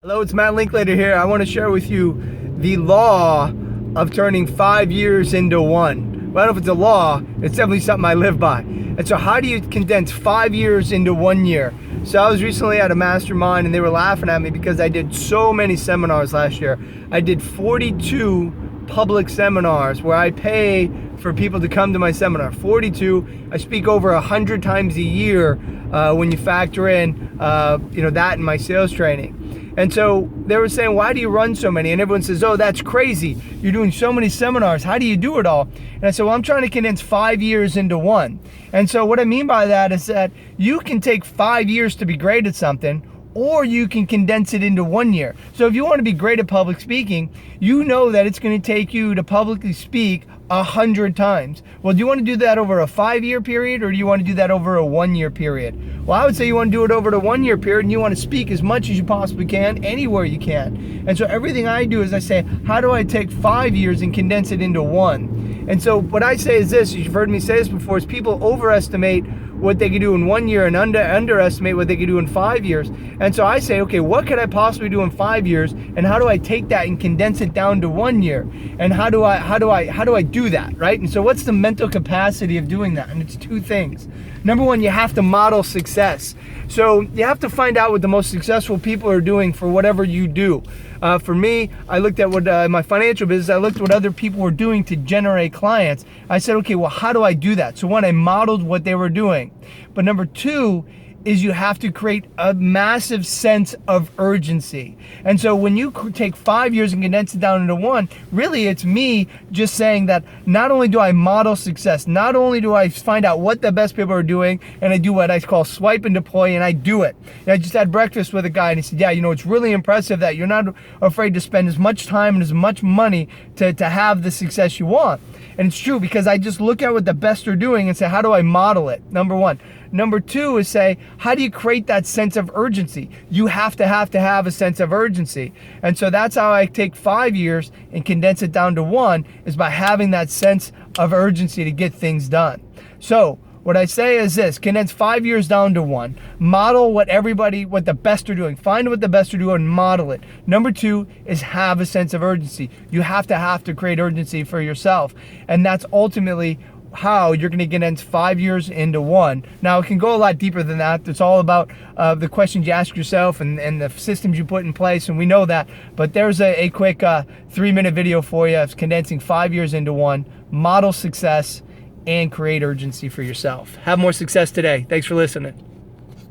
Hello, it's Matt Linklater here. I want to share with you the law of turning 5 years into one. Well, I don't know if it's a law, it's definitely something I live by. And so how do you condense 5 years into 1 year? So I was recently at a mastermind and they were laughing at me because I did so many seminars last year. I did 42 public seminars where I pay for people to come to my seminar. 42. I speak over 100 times a year when you factor in that in my sales training. And so they were saying, why do you run so many? And everyone says, oh, that's crazy. You're doing so many seminars. How do you do it all? And I said, well, I'm trying to condense 5 years into one. And so what I mean by that is that you can take 5 years to be great at something, or you can condense it into 1 year. So if you want to be great at public speaking, you know that it's going to take you to publicly speak 100 times. Well, do you want to do that over a 5-year period, or do you want to do that over a 1 year period? Well, I would say you want to do it over the 1 year period, and you want to speak as much as you possibly can, anywhere you can. And so everything I do is I say, how do I take 5 years and condense it into one? And so what I say is this, you've heard me say this before, is people overestimate what they could do in 1 year and underestimate what they could do in 5 years. And so I say, okay, what could I possibly do in 5 years, and how do I take that and condense it down to 1 year? And how do I do that, right? And so what's the mental capacity of doing that? And it's two things. Number one, you have to model success. So you have to find out what the most successful people are doing for whatever you do. For me, I looked at what my financial business, I looked at what other people were doing to generate clients. I said, okay, well, how do I do that? So one, I modeled what they were doing. But number two is you have to create a massive sense of urgency. And so when you take 5 years and condense it down into one, really it's me just saying that not only do I model success, not only do I find out what the best people are doing, and I do what I call swipe and deploy, and I do it. And I just had breakfast with a guy and he said, yeah, it's really impressive that you're not afraid to spend as much time and as much money to have the success you want. And it's true, because I just look at what the best are doing and say, how do I model it? Number one. Number two is say, how do you create that sense of urgency? You have to have a sense of urgency. And so that's how I take 5 years and condense it down to one, is by having that sense of urgency to get things done. So what I say is this, condense 5 years down to one, model what the best are doing, find what the best are doing and model it. Number two is have a sense of urgency. You have to create urgency for yourself. And that's ultimately how you're going to condense 5 years into one. Now, it can go a lot deeper than that. It's all about the questions you ask yourself and the systems you put in place, and we know that. But there's a quick 3-minute video for you of condensing 5 years into one, model success, and create urgency for yourself. Have more success today. Thanks for listening.